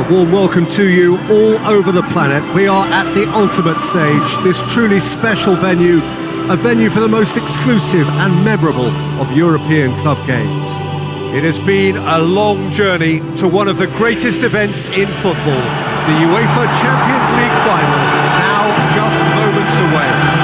Warm welcome to you all over the planet. We are at the ultimate stage, this truly special venue, a venue for the most exclusive and memorable of European club games. It has been a long journey to one of the greatest events in football, the UEFA Champions League final, now just moments away.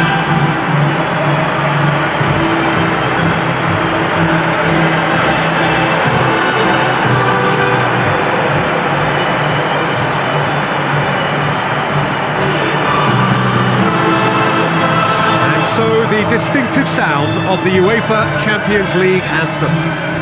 So the distinctive sound of the UEFA Champions League anthem.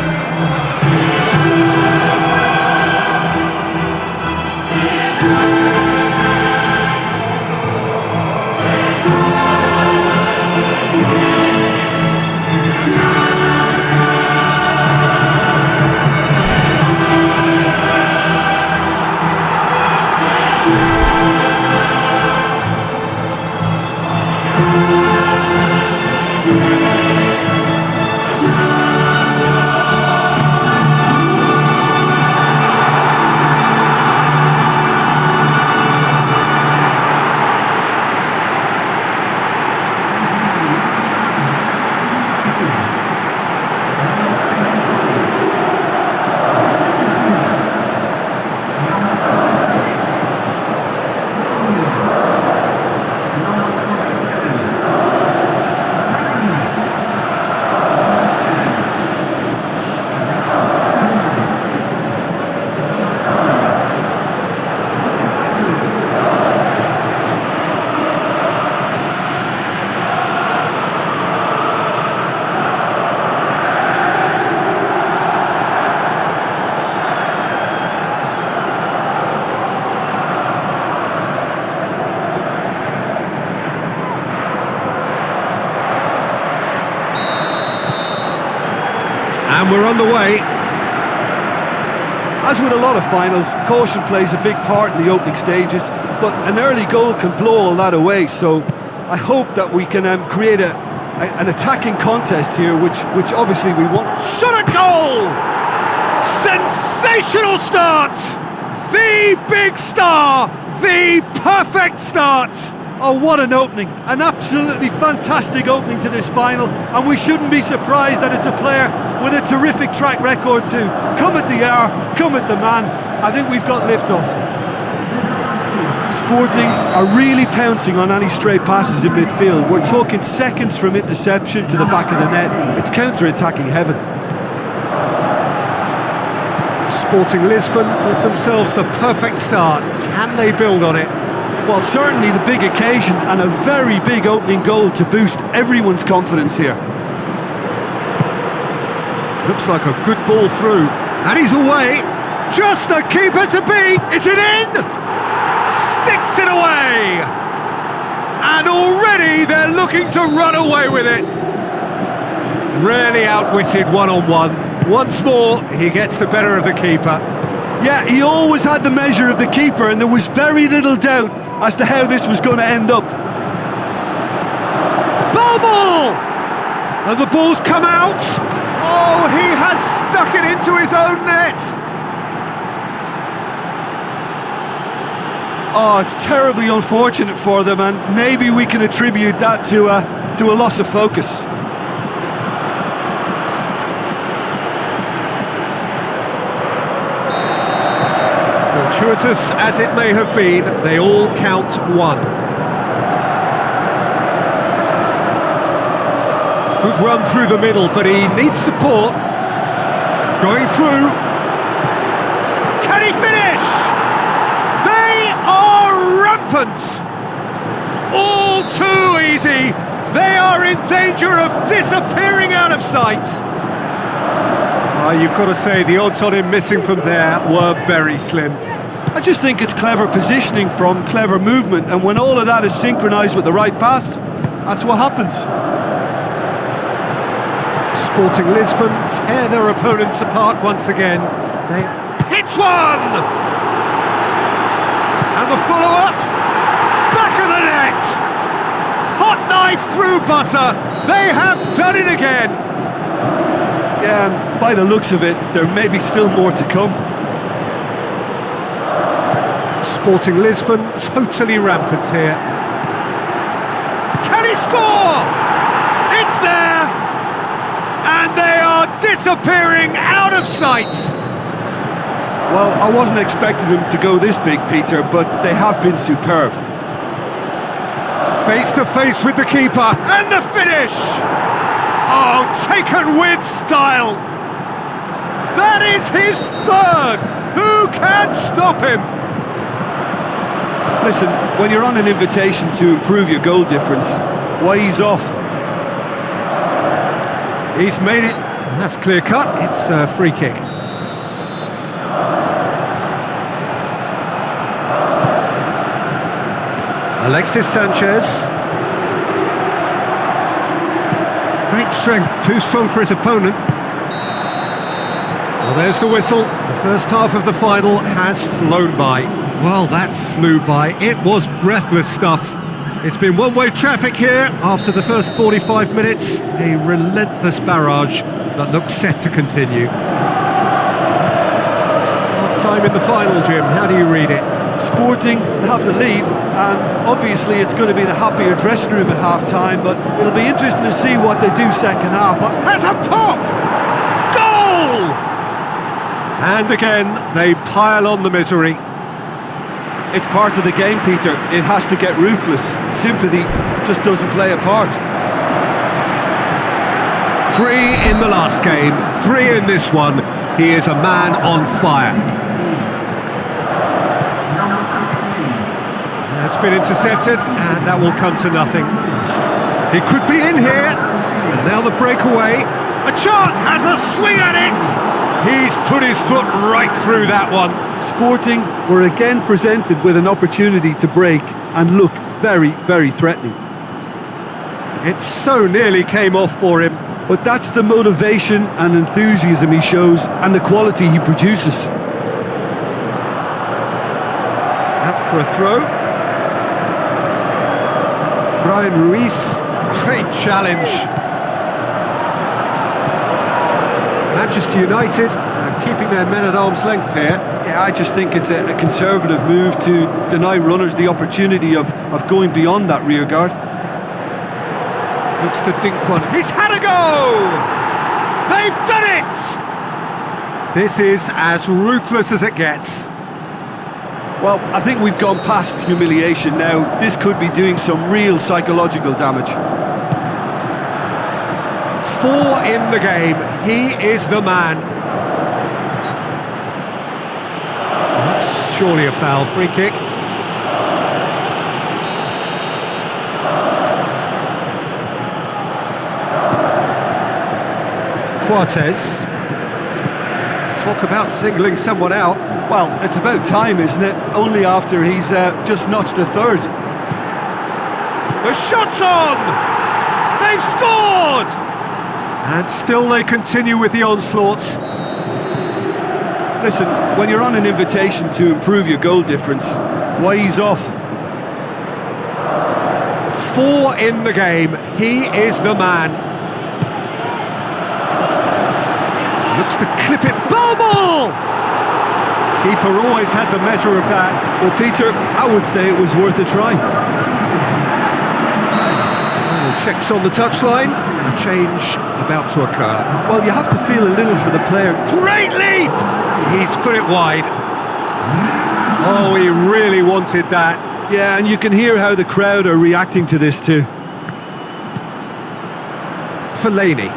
And we're on the way. As with a lot of finals, caution plays a big part in the opening stages, but an early goal can blow all that away, so I hope that we can create an attacking contest here, which obviously we want. Shot a goal! Sensational start! The big star! The perfect start! Oh, what an opening! An absolutely fantastic opening to this final, and we shouldn't be surprised that it's a player with a terrific track record too. Come at the hour, come at the man. I think we've got liftoff. Sporting are really pouncing on any stray passes in midfield. We're talking seconds from interception to the back of the net. It's counter-attacking heaven. Sporting Lisbon give themselves the perfect start. Can they build on it? Well, certainly the big occasion and a very big opening goal to boost everyone's confidence here. Looks like a good ball through. And he's away. Just the keeper to beat. Is it in? Sticks it away. And already they're looking to run away with it. Really outwitted one-on-one. Once more, he gets the better of the keeper. Yeah, he always had the measure of the keeper, and there was very little doubt as to how this was going to end up. Ball! And the ball's come out. Oh, he has stuck it into his own net. Oh, it's terribly unfortunate for them, and maybe we can attribute that to a loss of focus. Fortuitous as it may have been, they all count one. Good run through the middle, but he needs support. Going through. Can he finish? They are rampant. All too easy. They are in danger of disappearing out of sight. You've got to say, the odds on him missing from there were very slim. I just think it's clever positioning from clever movement, and when all of that is synchronised with the right pass, that's what happens. Sporting Lisbon tear their opponents apart once again. They hits one! And the follow-up, back of the net! Hot knife through butter, they have done it again! Yeah, and by the looks of it, there may be still more to come. Sporting Lisbon, totally rampant here. Can he score? It's there! And they are disappearing out of sight! Well, I wasn't expecting them to go this big, Peter, but they have been superb. Face to face with the keeper, and the finish! Oh, taken with style! That is his third! Who can stop him? Listen, when you're on an invitation to improve your goal difference, why ease off? He's made it. That's clear cut. It's a free kick. Alexis Sanchez. Great strength, too strong for his opponent. Well, there's the whistle. The first half of the final has flown by. Well, that flew by. It was breathless stuff. It's been one-way traffic here after the first 45 minutes. A relentless barrage that looks set to continue. Half-time in the final, Jim. How do you read it? Sporting have the lead, and obviously it's going to be the happier dressing room at half-time, but it'll be interesting to see what they do second half. Has a pop! Goal! And again, they pile on the misery. It's part of the game, Peter. It has to get ruthless. Sympathy just doesn't play a part. 3 in the last game, 3 in this one. He is a man on fire. It's been intercepted, and that will come to nothing. He could be in here, and now the breakaway. A chance, has a swing at it! He's put his foot right through that one. Sporting were again presented with an opportunity to break and look very, very threatening. It so nearly came off for him. But that's the motivation and enthusiasm he shows and the quality he produces. Out for a throw. Brian Ruiz, great challenge. Manchester United keeping their men at arm's length here. Yeah, I just think it's a conservative move to deny runners the opportunity of going beyond that rear guard. Looks to dink one. He's had a go! They've done it! This is as ruthless as it gets. Well, I think we've gone past humiliation now. This could be doing some real psychological damage. 4 in the game. He is the man. That's surely a foul. Free kick. Cortez. Talk about singling someone out. Well, it's about time, isn't it? Only after he's just notched a third. The shot's on! They've scored! And still they continue with the onslaught. Listen, when you're on an invitation to improve your goal difference, why ease off? 4 in the game. He is the man. Looks to clip it. Ball! Keeper always had the measure of that. Well, Peter, I would say it was worth a try. Final checks on the touchline. A change about to occur. Well, you have to feel a little for the player. Great leap! He's put it wide. Oh, he really wanted that. Yeah, and you can hear how the crowd are reacting to this too. Fellaini.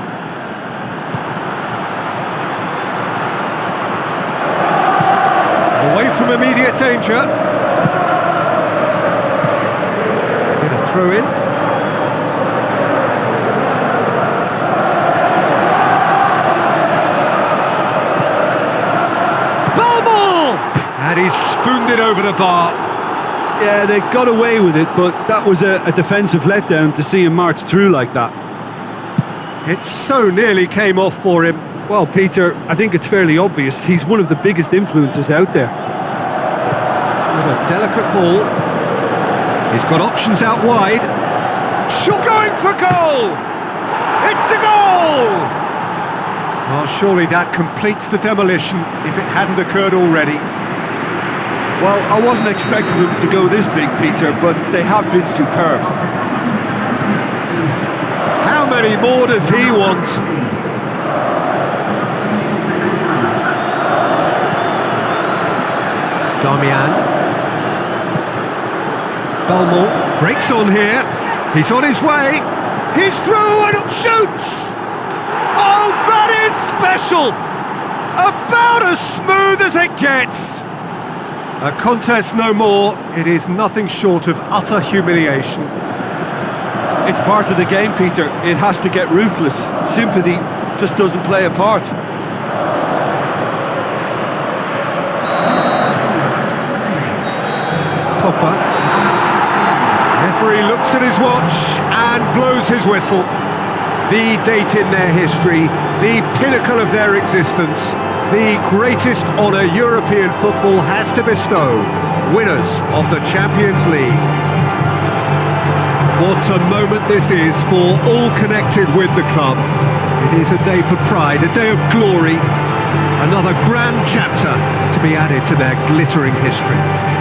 Away from immediate danger. Get a throw in. Ball! And he's spooned it over the bar. Yeah, they got away with it, but that was a defensive letdown to see him march through like that. It so nearly came off for him. Well, Peter, I think it's fairly obvious he's one of the biggest influences out there. With a delicate ball. He's got options out wide. Shot going for goal! It's a goal! Well, surely that completes the demolition if it hadn't occurred already. Well, I wasn't expecting them to go this big, Peter, but they have been superb. How many more does he want? Damian. Belmont breaks on here. He's on his way. He's through and shoots! Oh, that is special! About as smooth as it gets! A contest no more. It is nothing short of utter humiliation. It's part of the game, Peter. It has to get ruthless. Sympathy just doesn't play a part. Pogba. Referee looks at his watch and blows his whistle. The date in their history, the pinnacle of their existence, the greatest honour European football has to bestow, winners of the Champions League. What a moment this is for all connected with the club. It is a day for pride, a day of glory, another grand chapter to be added to their glittering history.